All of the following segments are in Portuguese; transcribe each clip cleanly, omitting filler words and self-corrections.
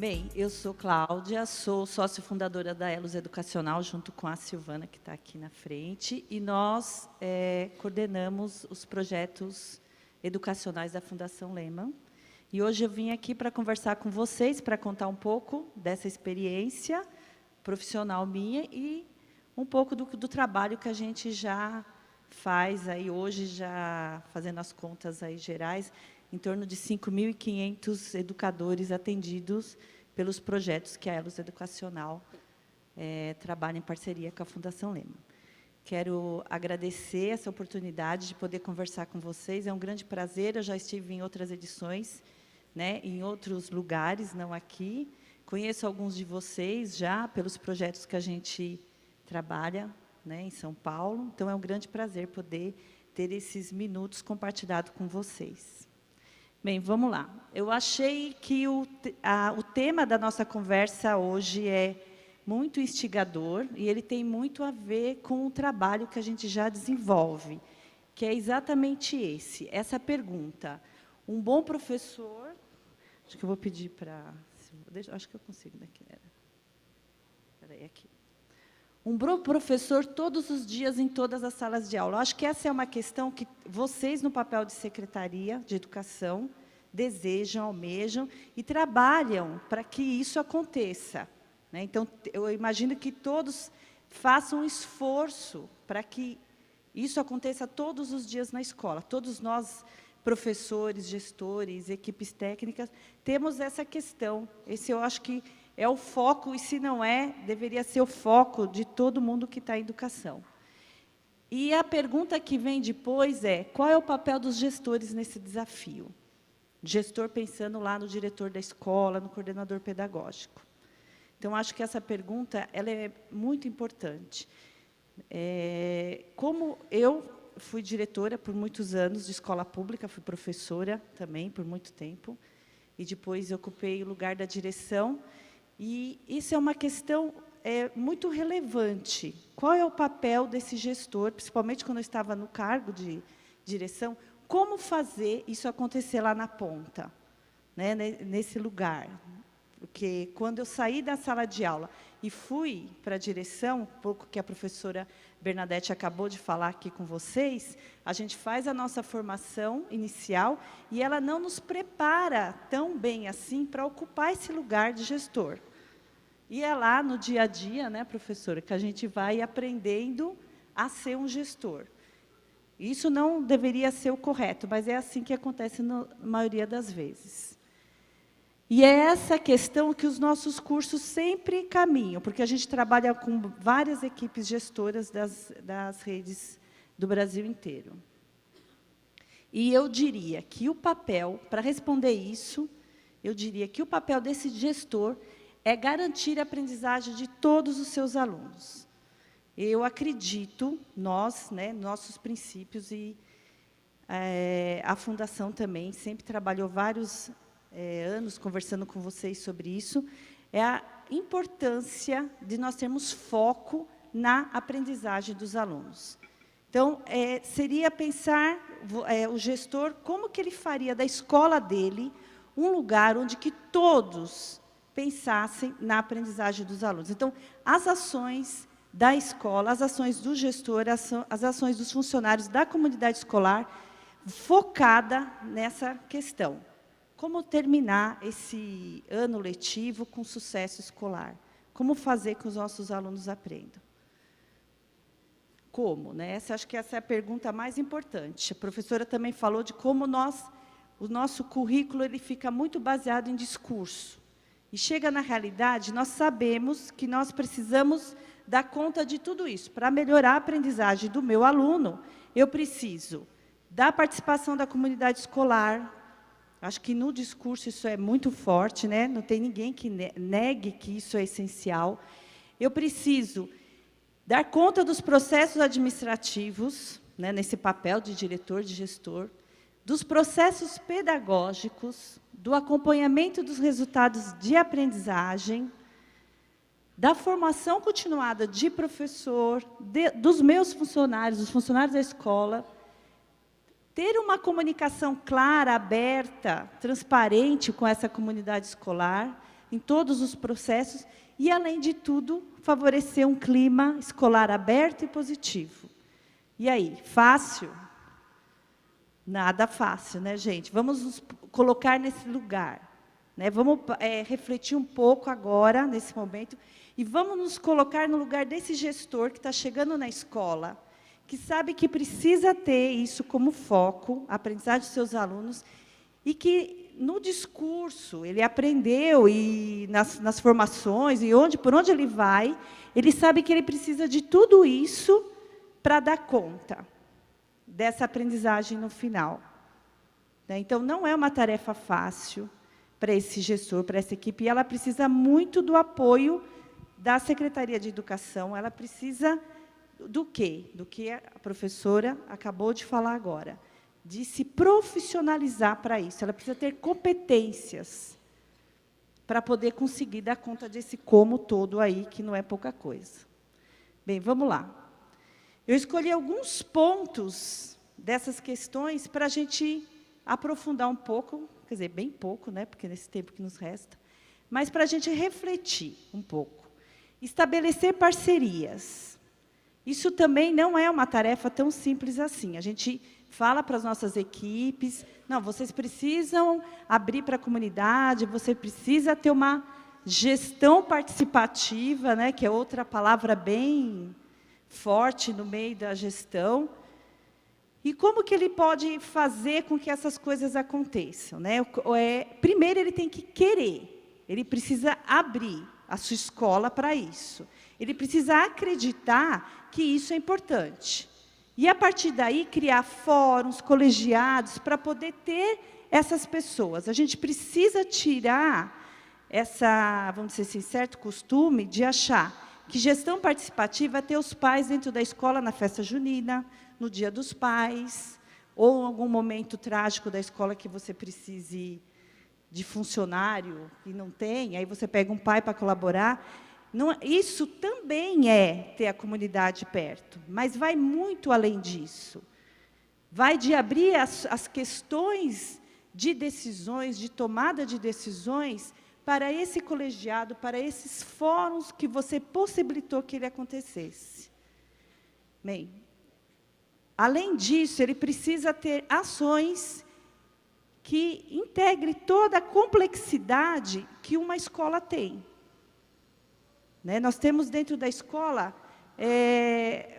Bem, eu sou Cláudia, sou sócio fundadora da Elos Educacional, junto com a Silvana, que está aqui na frente, e nós coordenamos os projetos educacionais da Fundação Lehman. E hoje eu vim aqui para conversar com vocês, para contar um pouco dessa experiência profissional minha e um pouco do trabalho que a gente já faz aí hoje, já fazendo as contas aí gerais, em torno de 5.500 educadores atendidos pelos projetos que a Elos Educacional trabalha em parceria com a Fundação Lehman. Quero agradecer essa oportunidade de poder conversar com vocês. É um grande prazer, eu já estive em outras edições, né, em outros lugares, não aqui. Conheço alguns de vocês já pelos projetos que a gente trabalha, né, em São Paulo. Então, é um grande prazer poder ter esses minutos compartilhados com vocês. Bem, vamos lá. Eu achei que o tema da nossa conversa hoje é muito instigador e ele tem muito a ver com o trabalho que a gente já desenvolve, que é exatamente essa pergunta. Um bom professor... Acho que eu vou pedir para... Acho que eu consigo daqui. Espera aí, aqui. Um bom professor todos os dias em todas as salas de aula. Acho que essa é uma questão que vocês, no papel de secretaria de educação, desejam, almejam e trabalham para que isso aconteça, né? Então, eu imagino que todos façam um esforço para que isso aconteça todos os dias na escola. Todos nós, professores, gestores, equipes técnicas, temos essa questão. Esse eu acho que é o foco, e se não é, deveria ser o foco de todo mundo que está em educação. E a pergunta que vem depois é, qual é o papel dos gestores nesse desafio? Gestor pensando lá no diretor da escola, no coordenador pedagógico. Então, acho que essa pergunta ela é muito importante. Como eu fui diretora por muitos anos de escola pública, fui professora também por muito tempo, e depois eu ocupei o lugar da direção, e isso é uma questão muito relevante. Qual é o papel desse gestor, principalmente quando eu estava no cargo de direção, como fazer isso acontecer lá na ponta, né, nesse lugar? Porque, quando eu saí da sala de aula e fui para a direção, um pouco que a professora Bernadette acabou de falar aqui com vocês, a gente faz a nossa formação inicial e ela não nos prepara tão bem assim para ocupar esse lugar de gestor. E é lá no dia a dia, né, professora, que a gente vai aprendendo a ser um gestor. Isso não deveria ser o correto, mas é assim que acontece na maioria das vezes. E é essa questão que os nossos cursos sempre caminham, porque a gente trabalha com várias equipes gestoras das redes do Brasil inteiro. E eu diria que o papel, para responder isso, eu diria que o papel desse gestor é garantir a aprendizagem de todos os seus alunos. Eu acredito, nós, né, nossos princípios, e a Fundação também sempre trabalhou vários anos conversando com vocês sobre isso, é a importância de nós termos foco na aprendizagem dos alunos. Então, seria pensar o gestor, como que ele faria da escola dele um lugar onde que todos pensassem na aprendizagem dos alunos. Então, as ações da escola, as ações do gestor, as ações dos funcionários da comunidade escolar, focada nessa questão. Como terminar esse ano letivo com sucesso escolar? Como fazer que os nossos alunos aprendam? Como, né? Acho que essa é a pergunta mais importante. A professora também falou de como o nosso currículo ele fica muito baseado em discurso. E chega na realidade, nós sabemos que nós precisamos dar conta de tudo isso. Para melhorar a aprendizagem do meu aluno, eu preciso da participação da comunidade escolar. Acho que no discurso isso é muito forte, né? Não tem ninguém que negue que isso é essencial. Eu preciso dar conta dos processos administrativos, né, nesse papel de diretor, de gestor, dos processos pedagógicos, do acompanhamento dos resultados de aprendizagem, da formação continuada de professor, dos meus funcionários, dos funcionários da escola, ter uma comunicação clara, aberta, transparente com essa comunidade escolar, em todos os processos e, além de tudo, favorecer um clima escolar aberto e positivo. E aí, fácil? Nada fácil, né, gente? Vamos nos colocar nesse lugar, né? Vamos refletir um pouco agora, nesse momento, e vamos nos colocar no lugar desse gestor que está chegando na escola, que sabe que precisa ter isso como foco, a aprendizagem dos seus alunos, e que, no discurso, ele aprendeu, e nas formações, e por onde ele vai, ele sabe que ele precisa de tudo isso para dar conta dessa aprendizagem no final. Então, não é uma tarefa fácil para esse gestor, para essa equipe, e ela precisa muito do apoio da Secretaria de Educação, ela precisa do quê? Do que a professora acabou de falar agora, de se profissionalizar para isso. Ela precisa ter competências para poder conseguir dar conta desse como todo aí, que não é pouca coisa. Bem, vamos lá. Eu escolhi alguns pontos dessas questões para a gente aprofundar um pouco, quer dizer, bem pouco, né, porque nesse tempo que nos resta, mas para a gente refletir um pouco. Estabelecer parcerias. Isso também não é uma tarefa tão simples assim. A gente fala para as nossas equipes, não, vocês precisam abrir para a comunidade, você precisa ter uma gestão participativa, né, que é outra palavra bem forte no meio da gestão. E como que ele pode fazer com que essas coisas aconteçam, né? Primeiro, ele tem que querer, ele precisa abrir a sua escola para isso. Ele precisa acreditar que isso é importante. E, a partir daí, criar fóruns, colegiados, para poder ter essas pessoas. A gente precisa tirar vamos dizer assim, certo costume de achar que gestão participativa é ter os pais dentro da escola na festa junina, no Dia dos Pais, ou em algum momento trágico da escola que você precise de funcionário e não tem, aí você pega um pai para colaborar. Não, isso também é ter a comunidade perto, mas vai muito além disso. Vai de abrir as questões de decisões, de tomada de decisões, para esse colegiado, para esses fóruns que você possibilitou que ele acontecesse. Bem, além disso, ele precisa ter ações que integre toda a complexidade que uma escola tem. Né? Nós temos dentro da escola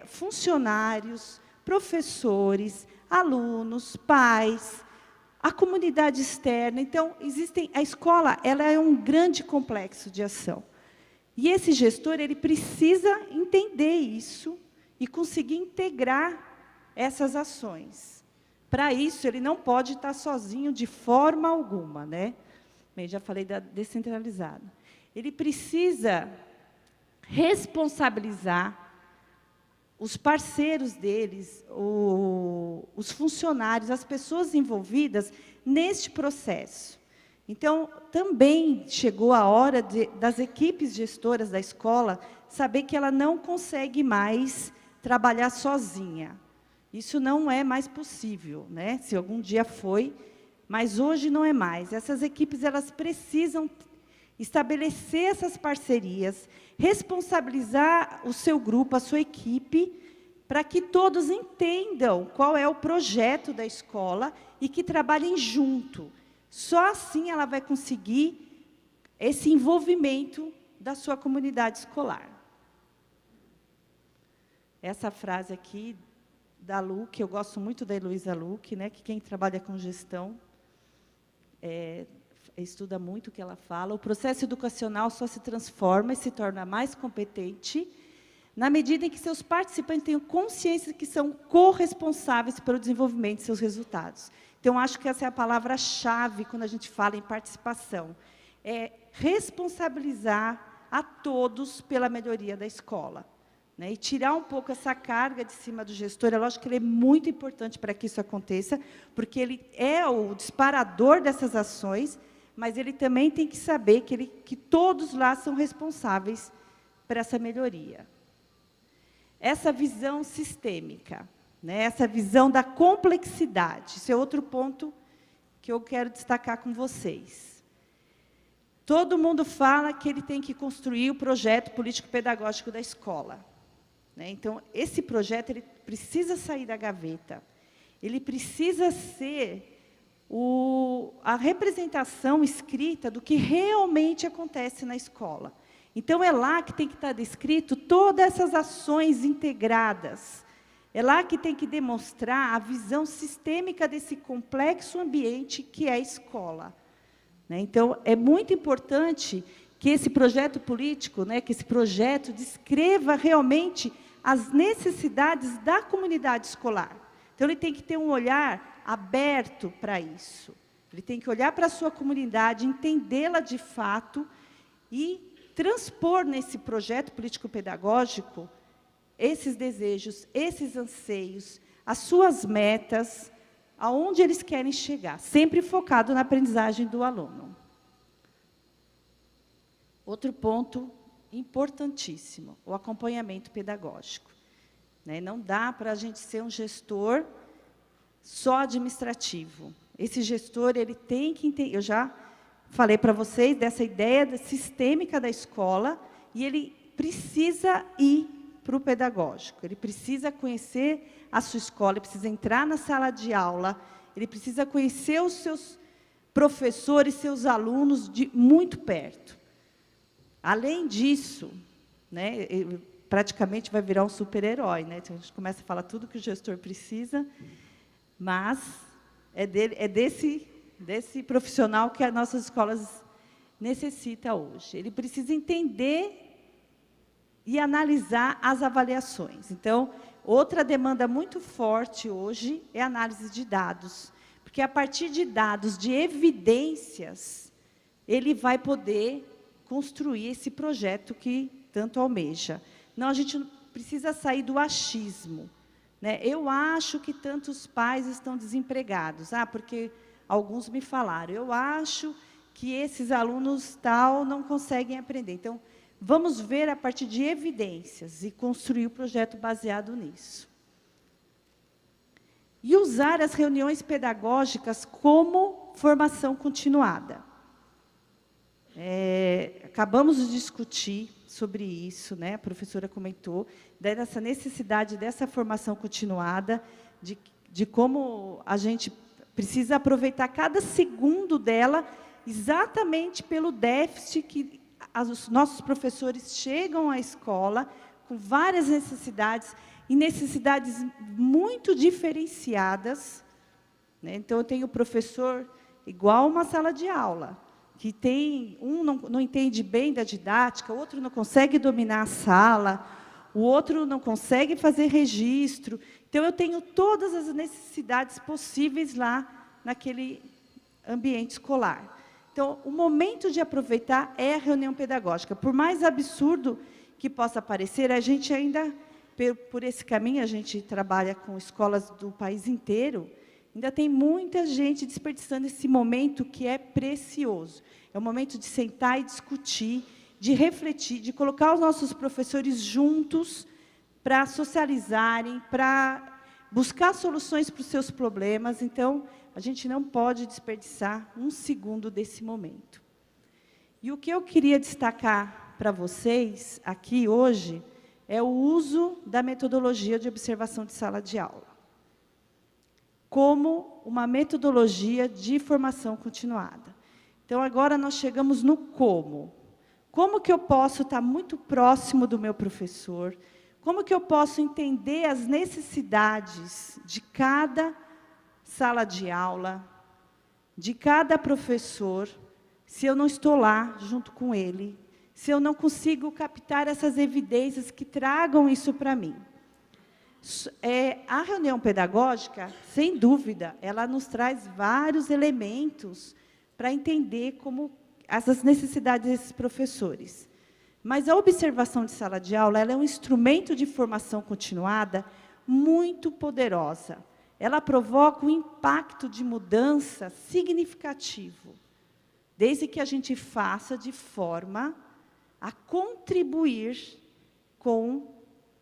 funcionários, professores, alunos, pais, a comunidade externa. Então, a escola ela é um grande complexo de ação. E esse gestor ele precisa entender isso e conseguir integrar essas ações. Para isso, ele não pode estar sozinho de forma alguma, né? Bem, já falei da descentralizada. Ele precisa responsabilizar os parceiros deles, os funcionários, as pessoas envolvidas neste processo. Então, também chegou a hora das equipes gestoras da escola saber que ela não consegue mais trabalhar sozinha. Isso não é mais possível, né? Se algum dia foi, mas hoje não é mais. Essas equipes elas precisam estabelecer essas parcerias, responsabilizar o seu grupo, a sua equipe, para que todos entendam qual é o projeto da escola e que trabalhem junto. Só assim ela vai conseguir esse envolvimento da sua comunidade escolar. Essa frase aqui da Luque, eu gosto muito da Heloísa Luque, né, que quem trabalha com gestão estuda muito o que ela fala. O processo educacional só se transforma e se torna mais competente na medida em que seus participantes tenham consciência que são corresponsáveis pelo desenvolvimento de seus resultados. Então, acho que essa é a palavra-chave quando a gente fala em participação. É responsabilizar a todos pela melhoria da escola. Né, e tirar um pouco essa carga de cima do gestor. É lógico que ele é muito importante para que isso aconteça, porque ele é o disparador dessas ações, mas ele também tem que saber que todos lá são responsáveis por essa melhoria. Essa visão sistêmica, né, essa visão da complexidade, esse é outro ponto que eu quero destacar com vocês. Todo mundo fala que ele tem que construir o projeto político-pedagógico da escola, né? Então, esse projeto ele precisa sair da gaveta. Ele precisa ser a representação escrita do que realmente acontece na escola. Então, é lá que tem que estar descrito todas essas ações integradas. É lá que tem que demonstrar a visão sistêmica desse complexo ambiente que é a escola. Então, é muito importante que esse projeto político, que esse projeto descreva realmente as necessidades da comunidade escolar. Então, ele tem que ter um olhar aberto para isso. Ele tem que olhar para a sua comunidade, entendê-la de fato e transpor nesse projeto político-pedagógico esses desejos, esses anseios, as suas metas, aonde eles querem chegar, sempre focado na aprendizagem do aluno. Outro ponto importantíssimo, o acompanhamento pedagógico. Não dá para a gente ser um gestor só administrativo. Esse gestor ele tem que entender, eu já falei para vocês dessa ideia sistêmica da escola, e ele precisa ir para o pedagógico, ele precisa conhecer a sua escola, ele precisa entrar na sala de aula, ele precisa conhecer os seus professores, seus alunos de muito perto. Além disso, ele praticamente vai virar um super-herói, Então, a gente começa a falar tudo que o gestor precisa, mas é desse profissional que as nossas escolas necessitam hoje. Ele precisa entender e analisar as avaliações. Então, outra demanda muito forte hoje é a análise de dados, porque a partir de dados, de evidências, ele vai poder construir esse projeto que tanto almeja. Não, a gente precisa sair do achismo. Eu acho que tantos pais estão desempregados, porque alguns me falaram, eu acho que esses alunos tal não conseguem aprender. Então, vamos ver a partir de evidências e construir o projeto baseado nisso. E usar as reuniões pedagógicas como formação continuada. Acabamos de discutir sobre isso, a professora comentou, dessa necessidade dessa formação continuada, de como a gente precisa aproveitar cada segundo dela, exatamente pelo déficit que os nossos professores chegam à escola com várias necessidades, e necessidades muito diferenciadas. Então, eu tenho professor igual uma sala de aula, que tem não entende bem da didática, o outro não consegue dominar a sala, o outro não consegue fazer registro. Então, eu tenho todas as necessidades possíveis lá naquele ambiente escolar. Então, o momento de aproveitar é a reunião pedagógica. Por mais absurdo que possa parecer, a gente ainda, por esse caminho, a gente trabalha com escolas do país inteiro, ainda tem muita gente desperdiçando esse momento que é precioso. É o momento de sentar e discutir, de refletir, de colocar os nossos professores juntos para socializarem, para buscar soluções para os seus problemas. Então, a gente não pode desperdiçar um segundo desse momento. E o que eu queria destacar para vocês aqui hoje é o uso da metodologia de observação de sala de aula, como uma metodologia de formação continuada. Então, agora nós chegamos no como. Como que eu posso estar muito próximo do meu professor? Como que eu posso entender as necessidades de cada sala de aula, de cada professor, se eu não estou lá junto com ele, se eu não consigo captar essas evidências que tragam isso para mim? A reunião pedagógica, sem dúvida, ela nos traz vários elementos para entender como essas necessidades desses professores. Mas a observação de sala de aula, ela é um instrumento de formação continuada muito poderosa. Ela provoca um impacto de mudança significativo, desde que a gente faça de forma a contribuir com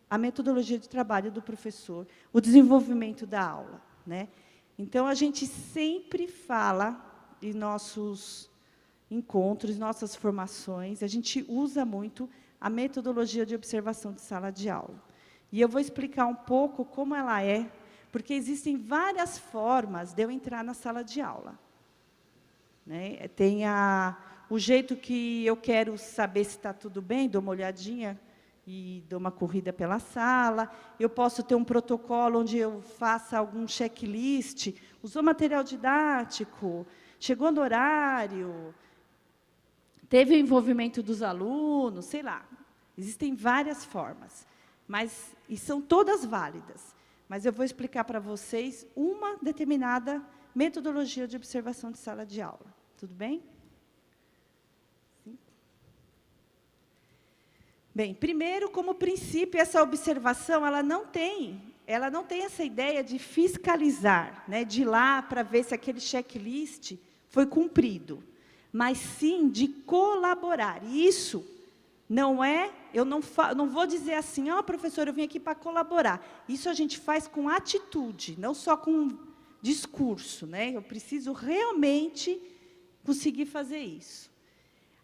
a metodologia de trabalho do professor, o desenvolvimento da aula, Então, a gente sempre fala em encontros, nossas formações, a gente usa muito a metodologia de observação de sala de aula. E eu vou explicar um pouco como ela é, porque existem várias formas de eu entrar na sala de aula. Né? Tem o jeito que eu quero saber se está tudo bem, dou uma olhadinha e dou uma corrida pela sala. Eu posso ter um protocolo onde eu faça algum checklist, usou material didático, chegou no horário, teve o envolvimento dos alunos, sei lá. Existem várias formas, e são todas válidas. Mas eu vou explicar para vocês uma determinada metodologia de observação de sala de aula. Tudo bem? Sim. Bem, primeiro, como princípio, essa observação ela não tem essa ideia de fiscalizar, né, de ir lá para ver se aquele checklist foi cumprido, mas sim de colaborar. E isso não é, eu não vou dizer assim, professor, eu vim aqui para colaborar. Isso a gente faz com atitude, não só com discurso, né? Eu preciso realmente conseguir fazer isso.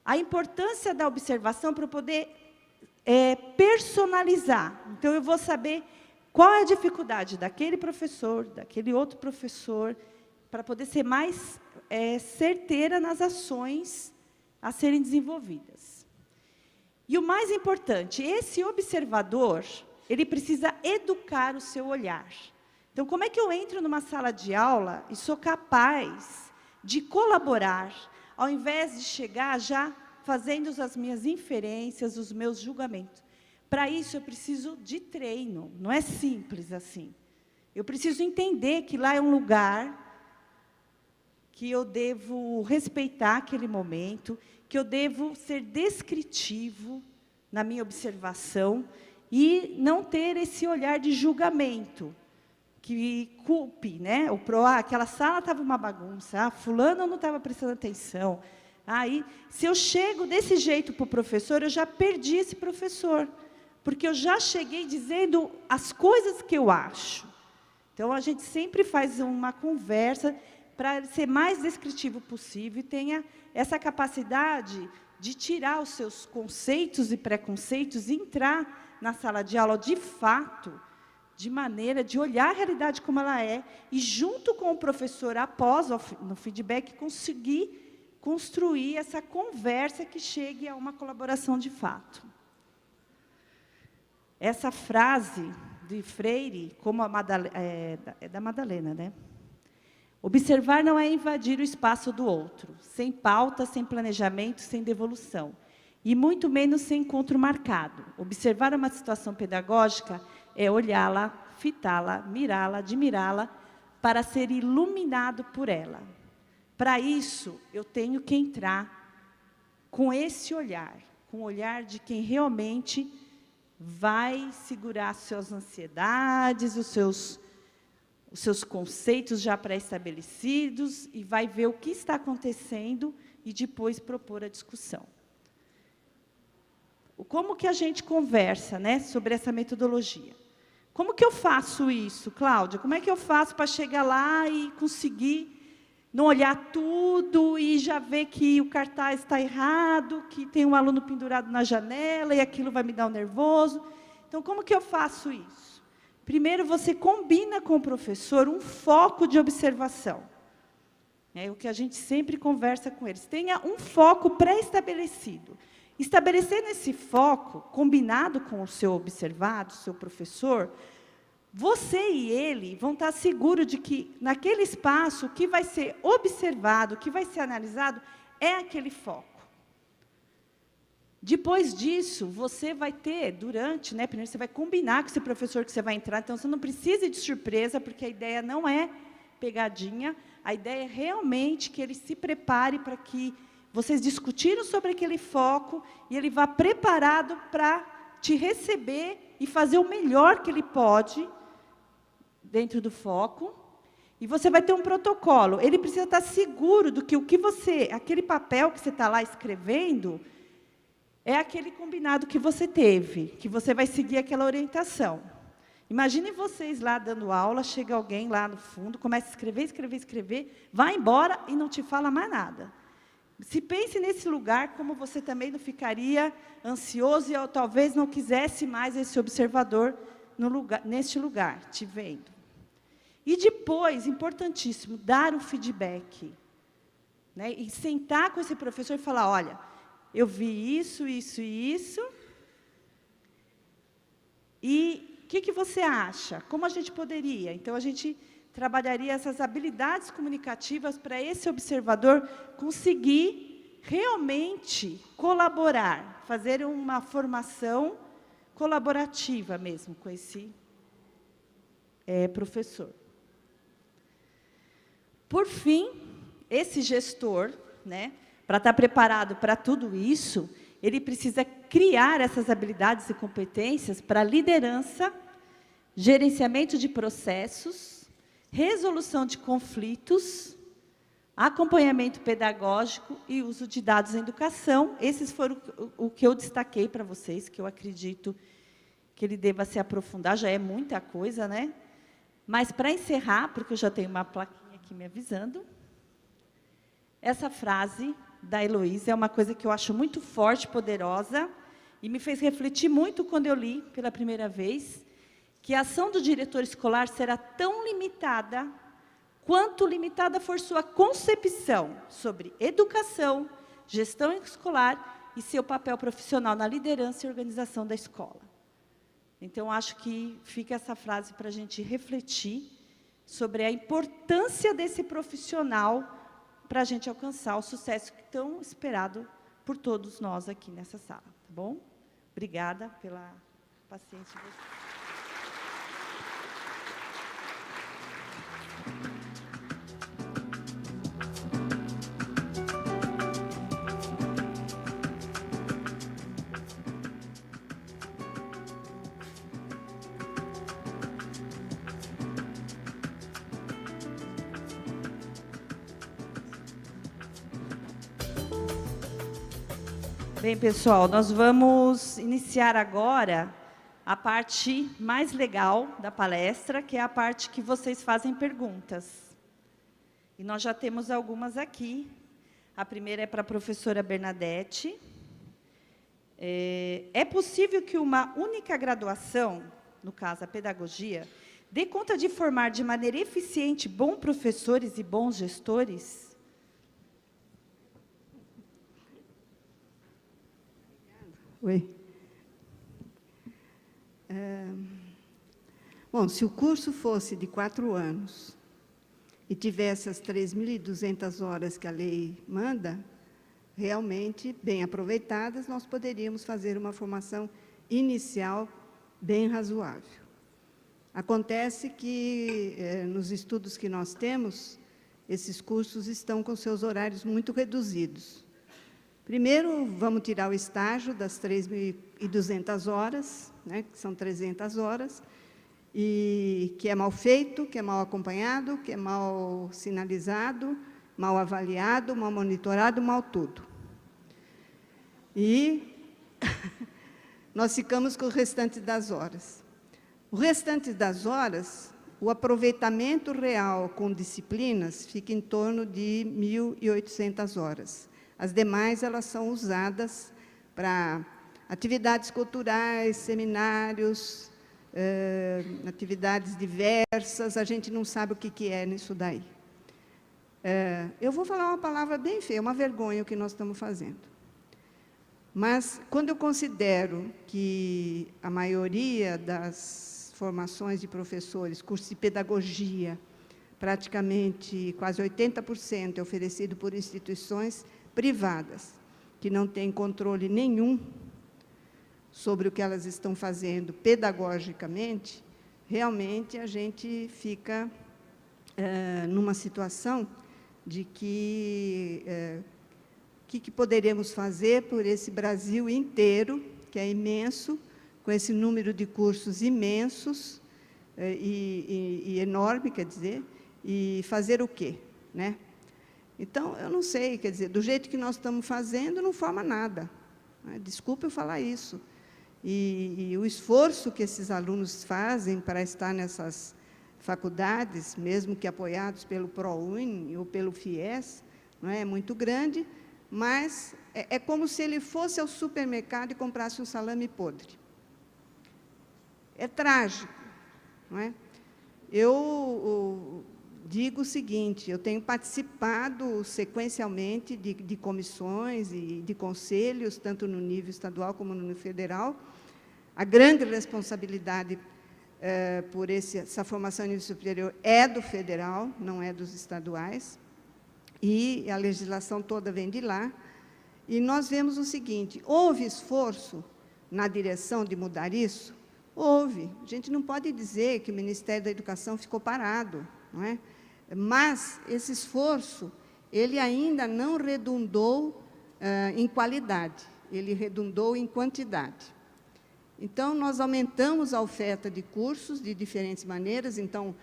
A importância da observação para eu poder personalizar. Então, eu vou saber qual é a dificuldade daquele professor, daquele outro professor, para poder ser mais certeira nas ações a serem desenvolvidas. E o mais importante, esse observador, ele precisa educar o seu olhar. Então, como é que eu entro numa sala de aula e sou capaz de colaborar, ao invés de chegar já fazendo as minhas inferências, os meus julgamentos? Para isso, eu preciso de treino, não é simples assim. Eu preciso entender que lá é um lugar que eu devo respeitar aquele momento, que eu devo ser descritivo na minha observação e não ter esse olhar de julgamento, que culpe, né? Aquela sala estava uma bagunça, fulano não estava prestando atenção. Aí, se eu chego desse jeito para o professor, eu já perdi esse professor, porque eu já cheguei dizendo as coisas que eu acho. Então, a gente sempre faz uma conversa para ser mais descritivo possível e tenha essa capacidade de tirar os seus conceitos e preconceitos e entrar na sala de aula, de fato, de maneira de olhar a realidade como ela é e, junto com o professor, após, no feedback, conseguir construir essa conversa que chegue a uma colaboração de fato. Essa frase de Freire, como é da Madalena, né? Observar não é invadir o espaço do outro, sem pauta, sem planejamento, sem devolução, e muito menos sem encontro marcado. Observar uma situação pedagógica é olhá-la, fitá-la, mirá-la, admirá-la, para ser iluminado por ela. Para isso, eu tenho que entrar com esse olhar, com o olhar de quem realmente vai segurar suas ansiedades, os seus conceitos já pré-estabelecidos e vai ver o que está acontecendo e depois propor a discussão. Como que a gente conversa, né, sobre essa metodologia? Como que eu faço isso, Cláudia? Como é que eu faço para chegar lá e conseguir não olhar tudo e já ver que o cartaz está errado, que tem um aluno pendurado na janela e aquilo vai me dar um nervoso? Então, como que eu faço isso? Primeiro, você combina com o professor um foco de observação. É o que a gente sempre conversa com eles. Tenha um foco pré-estabelecido. Estabelecendo esse foco, combinado com o seu observado, seu professor, você e ele vão estar seguros de que, naquele espaço, o que vai ser observado, o que vai ser analisado, é aquele foco. Depois disso, você vai ter, primeiro você vai combinar com esse professor que você vai entrar, então você não precisa ir de surpresa, porque a ideia não é pegadinha, a ideia é realmente que ele se prepare para que vocês discutiram sobre aquele foco e ele vá preparado para te receber e fazer o melhor que ele pode dentro do foco. E você vai ter um protocolo. Ele precisa estar seguro do que aquele papel que você está lá escrevendo, é aquele combinado que você teve, que você vai seguir aquela orientação. Imaginem vocês lá dando aula, chega alguém lá no fundo, começa a escrever, vai embora e não te fala mais nada. Se pense nesse lugar, como você também não ficaria ansioso e talvez não quisesse mais esse observador neste lugar, te vendo. E depois, importantíssimo, dar o feedback. Né? E sentar com esse professor e falar, olha, eu vi isso, isso e isso, e o que você acha? Como a gente poderia? Então, a gente trabalharia essas habilidades comunicativas para esse observador conseguir realmente colaborar, fazer uma formação colaborativa mesmo com esse professor. Por fim, esse gestor, né, para estar preparado para tudo isso, ele precisa criar essas habilidades e competências para liderança, gerenciamento de processos, resolução de conflitos, acompanhamento pedagógico e uso de dados em educação. Esses foram o que eu destaquei para vocês, que eu acredito que ele deva se aprofundar, já é muita coisa, né? Mas, para encerrar, porque eu já tenho uma plaquinha aqui me avisando, essa frase da Heloísa é uma coisa que eu acho muito forte, poderosa, e me fez refletir muito quando eu li pela primeira vez, que a ação do diretor escolar será tão limitada quanto limitada for sua concepção sobre educação, gestão escolar e seu papel profissional na liderança e organização da escola. Então, acho que fica essa frase para a gente refletir sobre a importância desse profissional para a gente alcançar o sucesso tão esperado por todos nós aqui nessa sala. Tá bom? Obrigada pela paciência de vocês. Bem, pessoal, nós vamos iniciar agora a parte mais legal da palestra, que é a parte que vocês fazem perguntas. E nós já temos algumas aqui. A primeira é para a professora Bernadette. É possível que uma única graduação, no caso a pedagogia, dê conta de formar de maneira eficiente bons professores e bons gestores? Oi. Bom, se o curso fosse de 4 anos e tivesse as 3.200 horas que a lei manda, realmente bem aproveitadas, nós poderíamos fazer uma formação inicial bem razoável. Acontece que, nos estudos que nós temos, esses cursos estão com seus horários muito reduzidos. Primeiro, vamos tirar o estágio das 3.200 horas, né, que são 300 horas, e que é mal feito, que é mal acompanhado, que é mal sinalizado, mal avaliado, mal monitorado, mal tudo. E nós ficamos com o restante das horas. O restante das horas, o aproveitamento real com disciplinas fica em torno de 1.800 horas. As demais, elas são usadas para atividades culturais, seminários, atividades diversas, a gente não sabe o que é nisso daí. Eu vou falar uma palavra bem feia, uma vergonha o que nós estamos fazendo. Mas, quando eu considero que a maioria das formações de professores, curso de pedagogia, praticamente quase 80% é oferecido por instituições privadas, que não têm controle nenhum sobre o que elas estão fazendo pedagogicamente, realmente a gente fica numa situação de que que poderemos fazer por esse Brasil inteiro, que é imenso, com esse número de cursos imensos e enorme, quer dizer, e fazer o quê, né? Então, eu não sei, quer dizer, do jeito que nós estamos fazendo, não forma nada. Desculpe eu falar isso. E o esforço que esses alunos fazem para estar nessas faculdades, mesmo que apoiados pelo ProUni ou pelo FIES, não é muito grande, mas é como se ele fosse ao supermercado e comprasse um salame podre. É trágico, não é? Eu digo o seguinte, eu tenho participado sequencialmente de comissões e de conselhos, tanto no nível estadual como no nível federal. A grande responsabilidade por essa formação em nível superior é do federal, não é dos estaduais, e a legislação toda vem de lá. E nós vemos o seguinte, houve esforço na direção de mudar isso? Houve. A gente não pode dizer que o Ministério da Educação ficou parado, não é? Mas esse esforço, ele ainda não redundou em qualidade, ele redundou em quantidade. Então, nós aumentamos a oferta de cursos de diferentes maneiras. Então,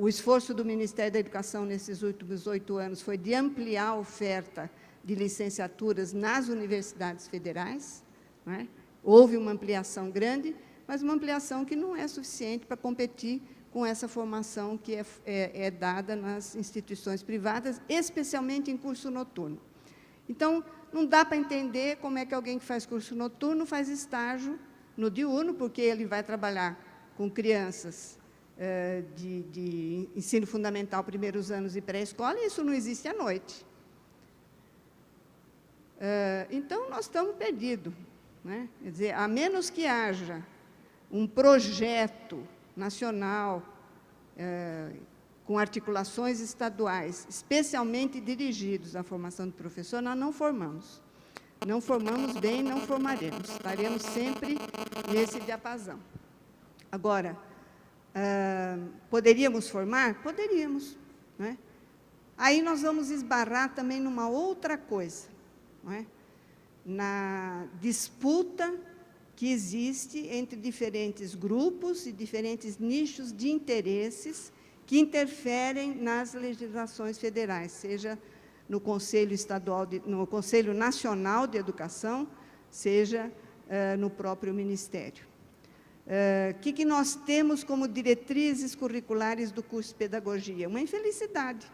o esforço do Ministério da Educação nesses últimos 8 anos foi de ampliar a oferta de licenciaturas nas universidades federais, não é? Houve uma ampliação grande, mas uma ampliação que não é suficiente para competir com essa formação que é dada nas instituições privadas, especialmente em curso noturno. Então, não dá para entender como é que alguém que faz curso noturno faz estágio no diurno, porque ele vai trabalhar com crianças de ensino fundamental, primeiros anos e pré-escola, e isso não existe à noite. Então, nós estamos perdidos, né? Quer dizer, a menos que haja um projeto nacional com articulações estaduais, especialmente dirigidos à formação de professor, nós não formamos. Não formamos bem, não formaremos. Estaremos sempre nesse diapasão. Agora, poderíamos formar? Poderíamos, né? Aí nós vamos esbarrar também numa outra coisa, não é? Na disputa que existe entre diferentes grupos e diferentes nichos de interesses que interferem nas legislações federais, seja no Conselho Estadual, no Conselho Nacional de Educação, seja no próprio Ministério. O que nós temos como diretrizes curriculares do curso de Pedagogia? Uma infelicidade.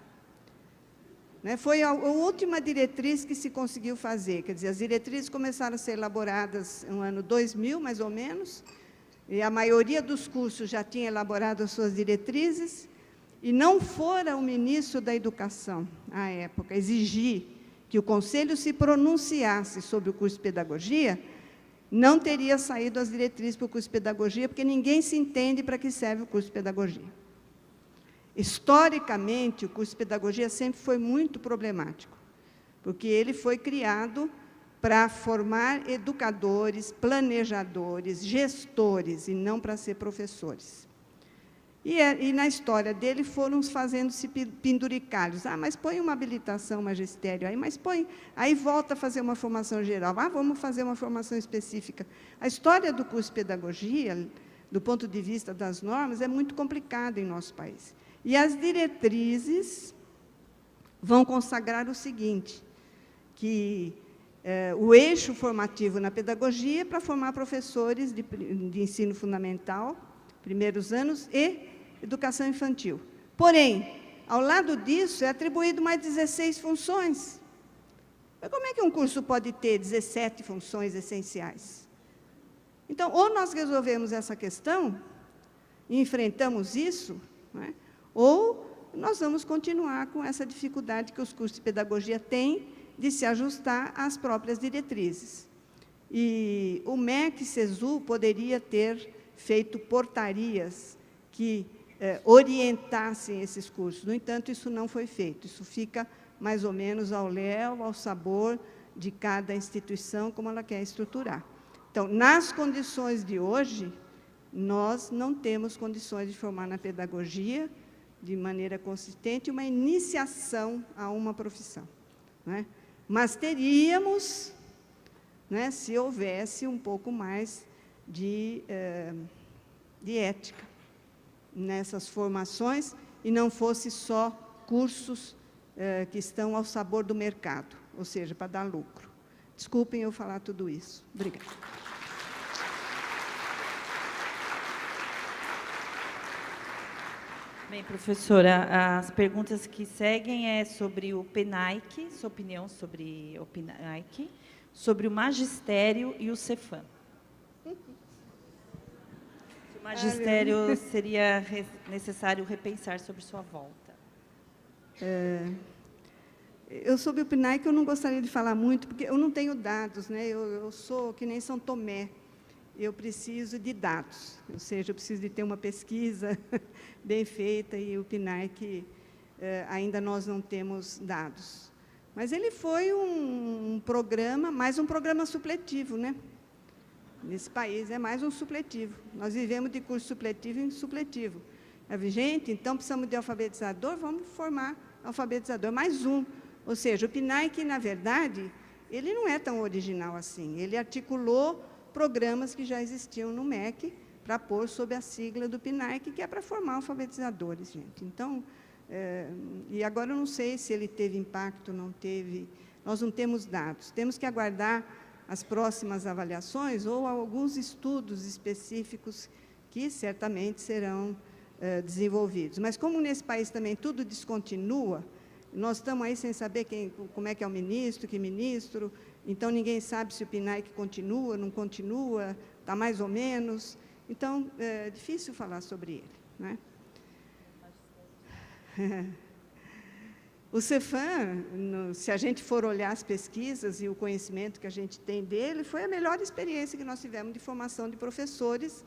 Né? Foi a última diretriz que se conseguiu fazer, quer dizer, as diretrizes começaram a ser elaboradas no ano 2000, mais ou menos, e a maioria dos cursos já tinha elaborado as suas diretrizes, e não fora o ministro da Educação, à época, exigir que o Conselho se pronunciasse sobre o curso de Pedagogia, não teria saído as diretrizes para o curso de Pedagogia, porque ninguém se entende para que serve o curso de Pedagogia. Historicamente, o curso de Pedagogia sempre foi muito problemático, porque ele foi criado para formar educadores, planejadores, gestores, e não para ser professores. E na história dele foram fazendo-se penduricalhos. Mas põe uma habilitação, magistério, aí volta a fazer uma formação geral. Vamos fazer uma formação específica. A história do curso de Pedagogia, do ponto de vista das normas, é muito complicada em nosso país. E as diretrizes vão consagrar o seguinte, que o eixo formativo na pedagogia é para formar professores de ensino fundamental, primeiros anos, e educação infantil. Porém, ao lado disso, é atribuído mais 16 funções. Mas como é que um curso pode ter 17 funções essenciais? Então, ou nós resolvemos essa questão, e enfrentamos isso, né, ou nós vamos continuar com essa dificuldade que os cursos de pedagogia têm de se ajustar às próprias diretrizes. E o MEC CESU poderia ter feito portarias que orientassem esses cursos. No entanto, isso não foi feito. Isso fica mais ou menos ao léu, ao sabor de cada instituição, como ela quer estruturar. Então, nas condições de hoje, nós não temos condições de formar na pedagogia, de maneira consistente, uma iniciação a uma profissão, né? Mas teríamos, né, se houvesse um pouco mais de ética nessas formações e não fosse só cursos que estão ao sabor do mercado, ou seja, para dar lucro. Desculpem eu falar tudo isso. Obrigada. Bem, professora, as perguntas que seguem é sobre o PNAEC, sua opinião sobre o PNAEC, sobre o magistério e o Cefam. Se o magistério seria necessário repensar sobre sua volta. Eu, sobre o PNAEC, eu não gostaria de falar muito, porque eu não tenho dados, né? Eu sou que nem São Tomé, eu preciso de dados, ou seja, eu preciso de ter uma pesquisa bem feita, e o PNAEC, ainda nós não temos dados. Mas ele foi um programa, mais um programa supletivo, né? Nesse país é mais um supletivo. Nós vivemos de curso supletivo em supletivo. Gente, então precisamos de alfabetizador, vamos formar alfabetizador, mais um. Ou seja, o PNAEC, na verdade, ele não é tão original assim. Ele articulou programas que já existiam no MEC para pôr sob a sigla do PNAEC, que é para formar alfabetizadores, gente. Então, e agora eu não sei se ele teve impacto, não teve, nós não temos dados. Temos que aguardar as próximas avaliações ou alguns estudos específicos que certamente serão desenvolvidos. Mas como nesse país também tudo descontinua, nós estamos aí sem saber como é que é o ministro, que ministro, então ninguém sabe se o PNAEC continua, não continua, está mais ou menos. Então, é difícil falar sobre ele, né? O Cefam, se a gente for olhar as pesquisas e o conhecimento que a gente tem dele, foi a melhor experiência que nós tivemos de formação de professores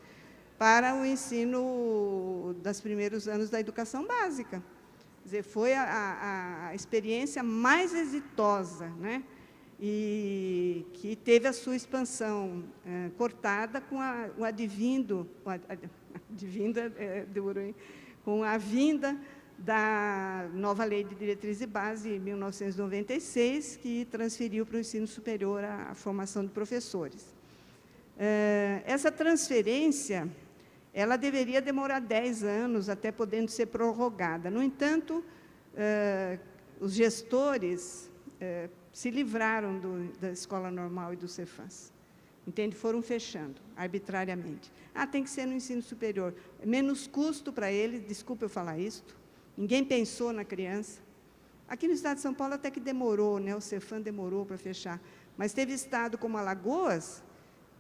para o ensino dos primeiros anos da educação básica. Quer dizer, foi a experiência mais exitosa, né? E que teve a sua expansão cortada com o advindo, duro, hein? Com a vinda da nova Lei de Diretriz e Base, em 1996, que transferiu para o ensino superior a formação de professores. Essa transferência, ela deveria demorar 10 anos, até podendo ser prorrogada. No entanto, os gestores se livraram da escola normal e do Cefams. Entende? Foram fechando, arbitrariamente. Tem que ser no ensino superior. Menos custo para eles, desculpa eu falar isto, ninguém pensou na criança. Aqui no estado de São Paulo até que demorou, né? O Cefam demorou para fechar. Mas teve estado como Alagoas,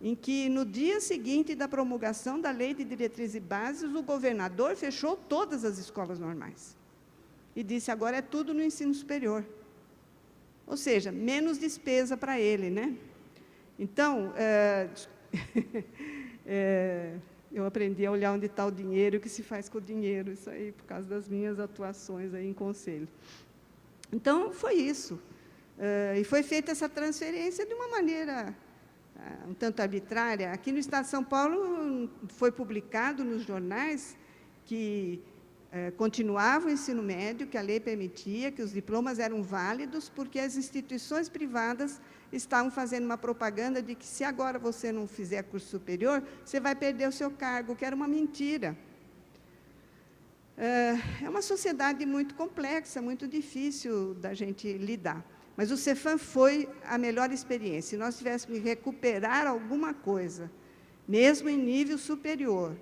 em que, no dia seguinte da promulgação da Lei de Diretrizes e Bases, o governador fechou todas as escolas normais. E disse, agora é tudo no ensino superior. Ou seja, menos despesa para ele, né? Então, eu aprendi a olhar onde está o dinheiro e o que se faz com o dinheiro, isso aí, por causa das minhas atuações aí em conselho. Então, foi isso. E foi feita essa transferência de uma maneira um tanto arbitrária. Aqui no estado de São Paulo, foi publicado nos jornais que continuava o ensino médio, que a lei permitia, que os diplomas eram válidos, porque as instituições privadas estavam fazendo uma propaganda de que, se agora você não fizer curso superior, você vai perder o seu cargo, que era uma mentira. É uma sociedade muito complexa, muito difícil da gente lidar. Mas o Cefam foi a melhor experiência. Se nós tivéssemos que recuperar alguma coisa, mesmo em nível superior,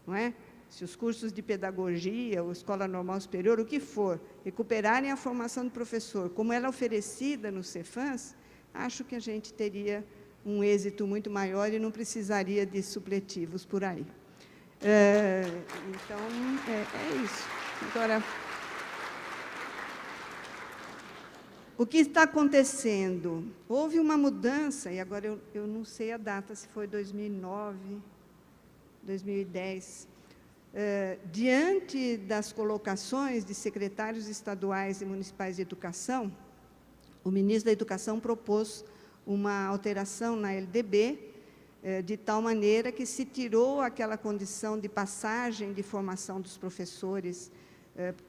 não é? Se os cursos de pedagogia, ou escola normal superior, o que for, recuperarem a formação do professor, como ela é oferecida nos Cefams, acho que a gente teria um êxito muito maior e não precisaria de supletivos por aí. Então, é isso. Agora, o que está acontecendo? Houve uma mudança, e agora eu não sei a data, se foi 2009, 2010, diante das colocações de secretários estaduais e municipais de educação, o ministro da Educação propôs uma alteração na LDB, de tal maneira que se tirou aquela condição de passagem de formação dos professores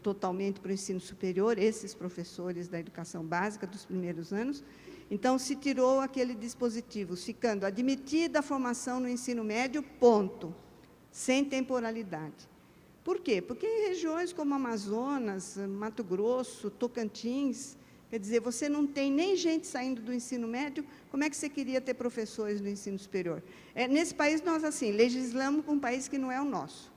totalmente para o ensino superior, esses professores da educação básica dos primeiros anos. Então, se tirou aquele dispositivo, ficando admitida a formação no ensino médio, ponto, sem temporalidade. Por quê? Porque em regiões como Amazonas, Mato Grosso, Tocantins, quer dizer, você não tem nem gente saindo do ensino médio, como é que você queria ter professores no ensino superior? Nesse país, nós, assim, legislamos para um país que não é o nosso.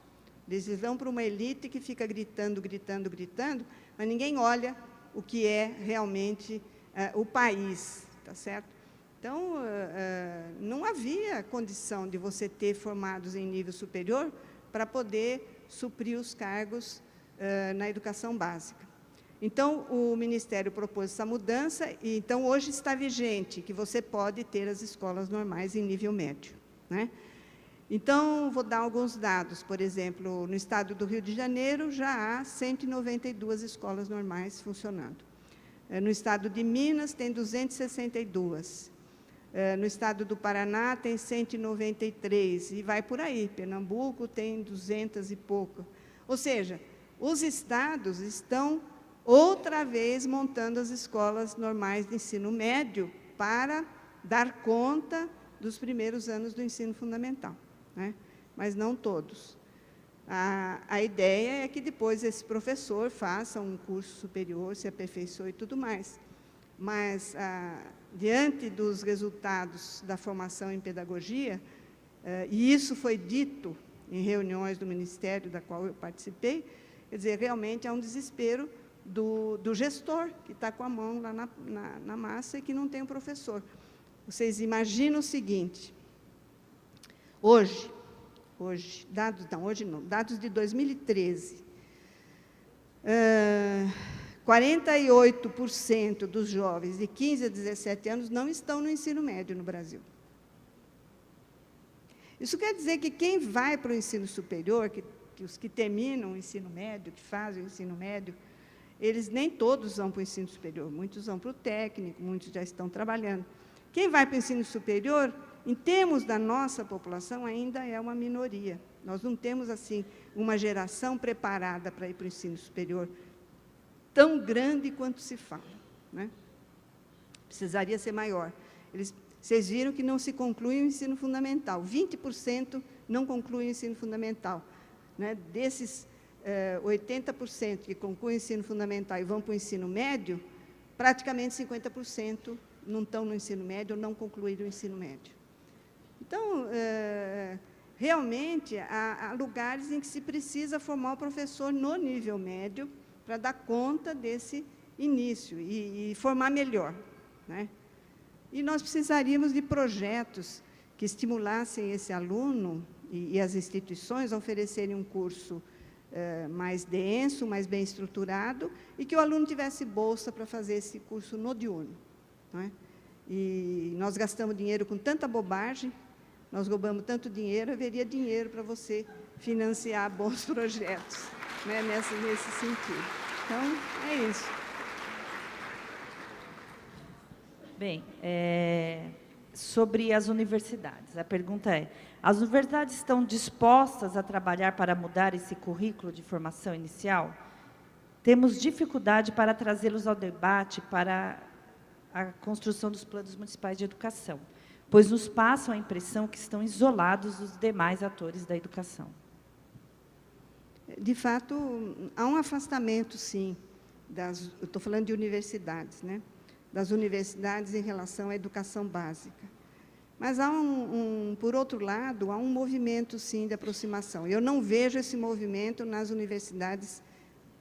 Eles vão para uma elite que fica gritando, gritando, gritando, mas ninguém olha o que é realmente o país, tá certo? Então, não havia condição de você ter formados em nível superior para poder suprir os cargos na educação básica. Então, o Ministério propôs essa mudança, e então hoje está vigente que você pode ter as escolas normais em nível médio, né? Então, vou dar alguns dados. Por exemplo, no estado do Rio de Janeiro, já há 192 escolas normais funcionando. No estado de Minas, tem 262. No estado do Paraná, tem 193, e vai por aí. Pernambuco tem 200 e pouco. Ou seja, os estados estão outra vez montando as escolas normais de ensino médio para dar conta dos primeiros anos do ensino fundamental, né? Mas não todos. A ideia é que depois esse professor faça um curso superior, se aperfeiçoe e tudo mais. Mas, diante dos resultados da formação em pedagogia, e isso foi dito em reuniões do Ministério, da qual eu participei, quer dizer, realmente há um desespero do gestor, que está com a mão lá na massa e que não tem um professor. Vocês imaginam o seguinte: hoje dados de 2013, 48% dos jovens de 15 a 17 anos não estão no ensino médio no Brasil. Isso quer dizer que quem vai para o ensino superior, que os que terminam o ensino médio, que fazem o ensino médio, eles nem todos vão para o ensino superior, muitos vão para o técnico, muitos já estão trabalhando. Quem vai para o ensino superior, em termos da nossa população, ainda é uma minoria. Nós não temos, assim, uma geração preparada para ir para o ensino superior tão grande quanto se fala, né? Precisaria ser maior. Vocês viram que não se conclui o ensino fundamental. 20% não concluem o ensino fundamental, né? Desses 80% que concluem o ensino fundamental e vão para o ensino médio, praticamente 50% não estão no ensino médio ou não concluíram o ensino médio. Então, realmente, há lugares em que se precisa formar o professor no nível médio para dar conta desse início e formar melhor, né? E nós precisaríamos de projetos que estimulassem esse aluno e as instituições a oferecerem um curso mais denso, mais bem estruturado, e que o aluno tivesse bolsa para fazer esse curso no diurno, não é? E nós gastamos dinheiro com tanta bobagem, nós roubamos tanto dinheiro, haveria dinheiro para você financiar bons projetos, né, nesse sentido. Então, é isso. Bem, sobre as universidades, a pergunta é: as universidades estão dispostas a trabalhar para mudar esse currículo de formação inicial? Temos dificuldade para trazê-los ao debate para a construção dos planos municipais de educação, pois nos passam a impressão que estão isolados dos demais atores da educação. De fato, há um afastamento, sim, eu estou falando de universidades, né? Das universidades em relação à educação básica. Mas há por outro lado, há um movimento, sim, de aproximação. Eu não vejo esse movimento nas universidades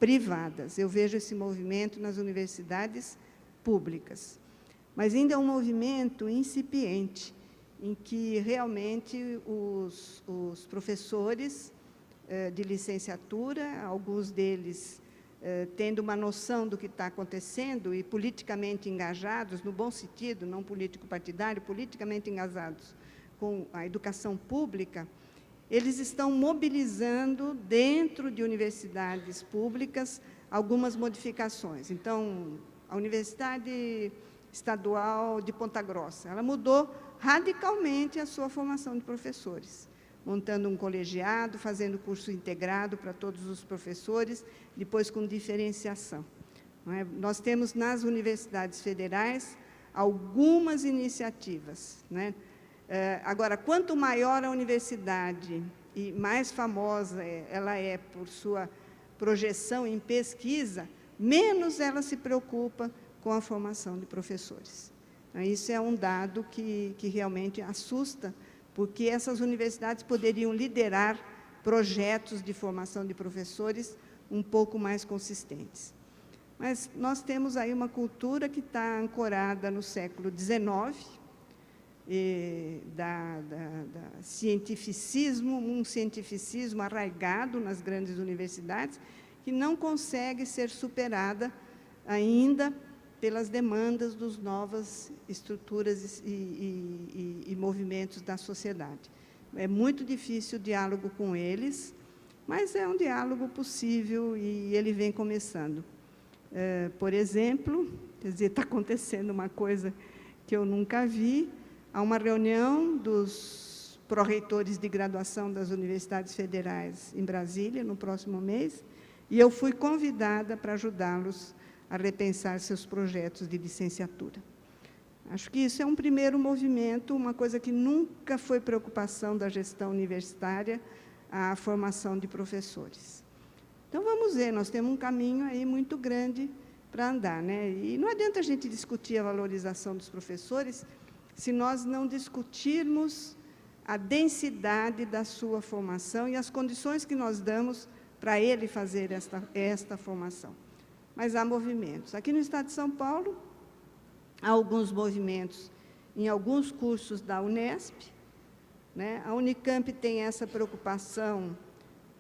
privadas, eu vejo esse movimento nas universidades públicas. Mas ainda é um movimento incipiente, em que realmente os professores de licenciatura, alguns deles tendo uma noção do que está acontecendo e politicamente engajados, no bom sentido, não político-partidário, politicamente engajados com a educação pública, eles estão mobilizando dentro de universidades públicas algumas modificações. Então, a Universidade Estadual de Ponta Grossa, ela mudou radicalmente a sua formação de professores, montando um colegiado, fazendo curso integrado para todos os professores, depois com diferenciação. Não é? Nós temos nas universidades federais algumas iniciativas, né? Agora, quanto maior a universidade e mais famosa ela é por sua projeção em pesquisa, menos ela se preocupa com a formação de professores. Isso é um dado que realmente assusta, porque essas universidades poderiam liderar projetos de formação de professores um pouco mais consistentes. Mas nós temos aí uma cultura que está ancorada no século XIX, cientificismo, um cientificismo arraigado nas grandes universidades, que não consegue ser superada ainda pelas demandas das novas estruturas e movimentos da sociedade. É muito difícil o diálogo com eles, mas é um diálogo possível e ele vem começando. Por exemplo, quer dizer, está acontecendo uma coisa que eu nunca vi. Há uma reunião dos pró-reitores de graduação das universidades federais em Brasília, no próximo mês, e eu fui convidada para ajudá-los a repensar seus projetos de licenciatura. Acho que isso é um primeiro movimento, uma coisa que nunca foi preocupação da gestão universitária, a formação de professores. Então, vamos ver, nós temos um caminho aí muito grande para andar, né? E não adianta a gente discutir a valorização dos professores se nós não discutirmos a densidade da sua formação e as condições que nós damos para ele fazer esta formação. Mas há movimentos. Aqui no Estado de São Paulo, há alguns movimentos em alguns cursos da Unesp, né? A Unicamp tem essa preocupação,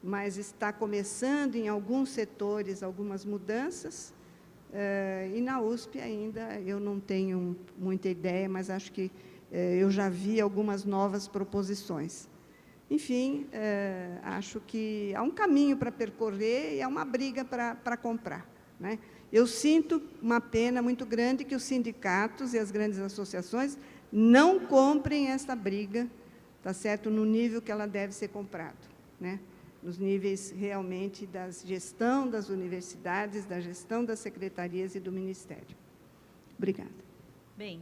mas está começando em alguns setores algumas mudanças, e na USP ainda eu não tenho muita ideia, mas acho que eu já vi algumas novas proposições. Enfim, acho que há um caminho para percorrer e é uma briga para comprar, né? Eu sinto uma pena muito grande que os sindicatos e as grandes associações não comprem essa briga, tá certo, no nível que ela deve ser comprada, né? Nos níveis realmente da gestão das universidades, da gestão das secretarias e do Ministério. Obrigada. Bem,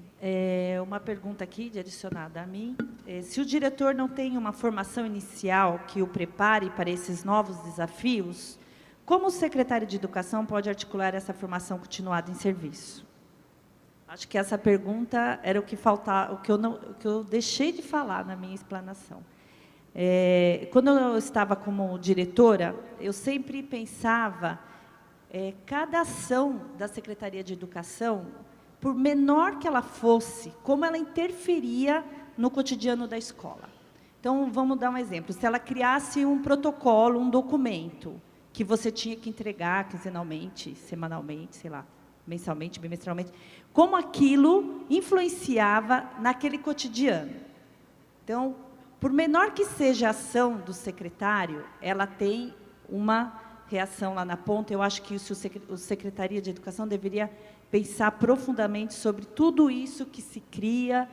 uma pergunta aqui, adicionada a mim. Se o diretor não tem uma formação inicial que o prepare para esses novos desafios, como o secretário de Educação pode articular essa formação continuada em serviço? Acho que essa pergunta era o que faltava, o que eu deixei de falar na minha explanação. Quando eu estava como diretora, eu sempre pensava, cada ação da Secretaria de Educação, por menor que ela fosse, como ela interferia no cotidiano da escola. Então, vamos dar um exemplo. Se ela criasse um protocolo, um documento, que você tinha que entregar quinzenalmente, semanalmente, sei lá, mensalmente, bimestralmente, como aquilo influenciava naquele cotidiano. Então, por menor que seja a ação do secretário, ela tem uma reação lá na ponta. Eu acho que a Secretaria de Educação deveria pensar profundamente sobre tudo isso que se cria,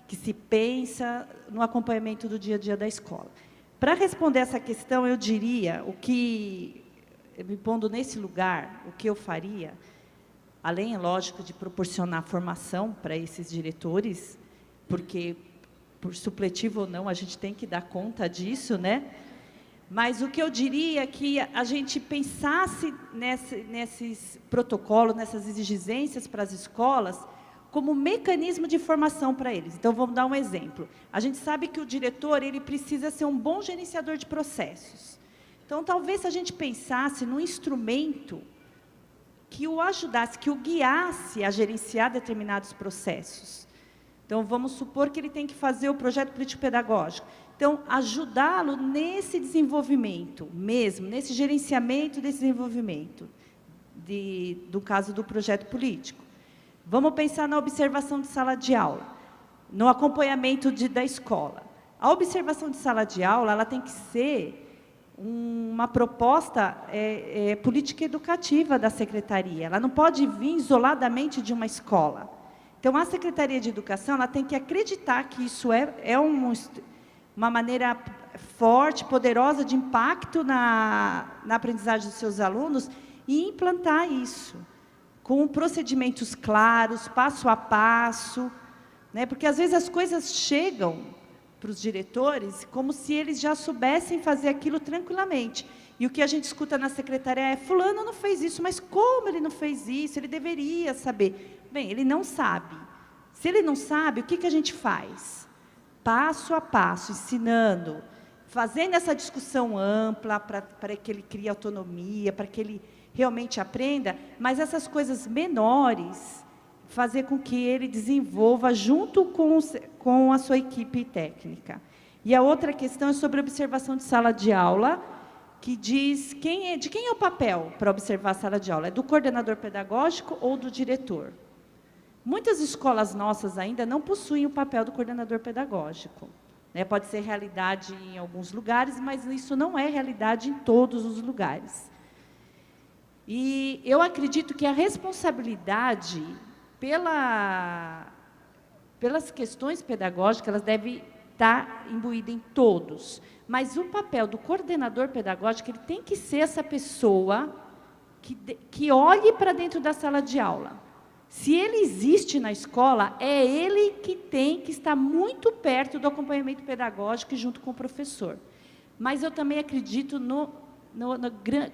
que se pensa no acompanhamento do dia a dia da escola. Para responder essa questão, eu diria, me pondo nesse lugar, o que eu faria, além, é lógico, de proporcionar formação para esses diretores, porque, por supletivo ou não, a gente tem que dar conta disso, né? Mas o que eu diria é que a gente pensasse nesses protocolos, nessas exigências para as escolas, como mecanismo de formação para eles. Então, vamos dar um exemplo. A gente sabe que o diretor ele precisa ser um bom gerenciador de processos. Então, talvez se a gente pensasse num instrumento que o ajudasse, que o guiasse a gerenciar determinados processos. Então, vamos supor que ele tem que fazer o projeto político-pedagógico. Então, ajudá-lo nesse desenvolvimento mesmo, nesse gerenciamento desse desenvolvimento, do caso do projeto político. Vamos pensar na observação de sala de aula, no acompanhamento da escola. A observação de sala de aula ela tem que ser uma proposta política educativa da secretaria. Ela não pode vir isoladamente de uma escola. Então, a Secretaria de Educação ela tem que acreditar que isso é uma maneira forte, poderosa de impacto na aprendizagem dos seus alunos e implantar isso com procedimentos claros, passo a passo, né? Porque, às vezes, as coisas chegam para os diretores como se eles já soubessem fazer aquilo tranquilamente. E o que a gente escuta na secretaria é, fulano não fez isso, mas como ele não fez isso? Ele deveria saber. Bem, ele não sabe. Se ele não sabe, o que a gente faz? Passo a passo, ensinando, fazendo essa discussão ampla para que ele crie autonomia, para que ele realmente aprenda, mas essas coisas menores, fazer com que ele desenvolva junto com a sua equipe técnica. E a outra questão é sobre a observação de sala de aula, que diz de quem é o papel para observar a sala de aula? É do coordenador pedagógico ou do diretor? Muitas escolas nossas ainda não possuem o papel do coordenador pedagógico. Né? Pode ser realidade em alguns lugares, mas isso não é realidade em todos os lugares. E eu acredito que a responsabilidade pelas questões pedagógicas, elas devem estar imbuídas em todos. Mas o papel do coordenador pedagógico, ele tem que ser essa pessoa que olhe para dentro da sala de aula. Se ele existe na escola, é ele que tem que estar muito perto do acompanhamento pedagógico junto com o professor. Mas eu também acredito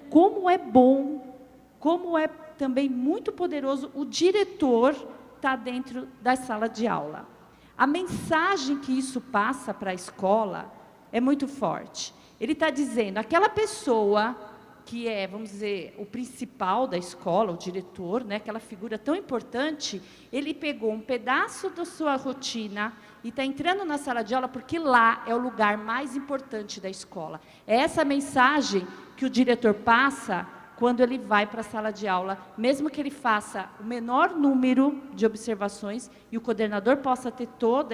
como é bom, como é também muito poderoso o diretor estar dentro da sala de aula. A mensagem que isso passa para a escola é muito forte. Ele está dizendo, aquela pessoa que é, vamos dizer, o principal da escola, o diretor, né, aquela figura tão importante, ele pegou um pedaço da sua rotina e está entrando na sala de aula porque lá é o lugar mais importante da escola. É essa mensagem que o diretor passa quando ele vai para a sala de aula, mesmo que ele faça o menor número de observações e o coordenador possa ter todo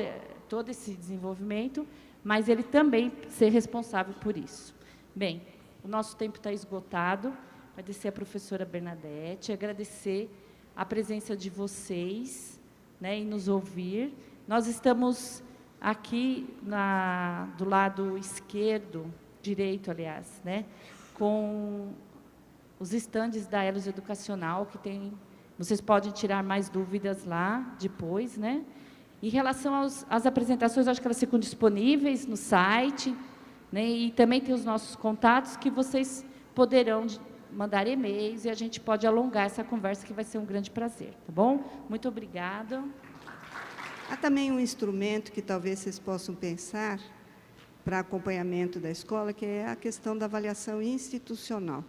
esse desenvolvimento, mas ele também ser responsável por isso. Bem, o nosso tempo está esgotado. Agradecer a professora Bernadette, agradecer a presença de vocês, né, e nos ouvir. Nós estamos aqui do lado esquerdo, direito, aliás, né, com os estandes da Elos Educacional, que tem, vocês podem tirar mais dúvidas lá depois, né? Em relação às apresentações, acho que elas ficam disponíveis no site, né? E também tem os nossos contatos que vocês poderão mandar e-mails e a gente pode alongar essa conversa, que vai ser um grande prazer, tá bom? Muito obrigada. Há também um instrumento que talvez vocês possam pensar para acompanhamento da escola, que é a questão da avaliação institucional,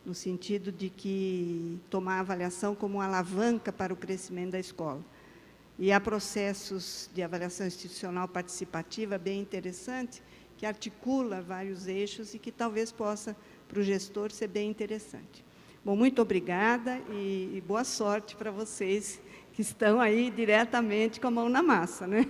no sentido de que tomar a avaliação como uma alavanca para o crescimento da escola. E há processos de avaliação institucional participativa bem interessante, que articula vários eixos e que talvez possa, para o gestor, ser bem interessante. Bom, muito obrigada e boa sorte para vocês que estão aí diretamente com a mão na massa, né?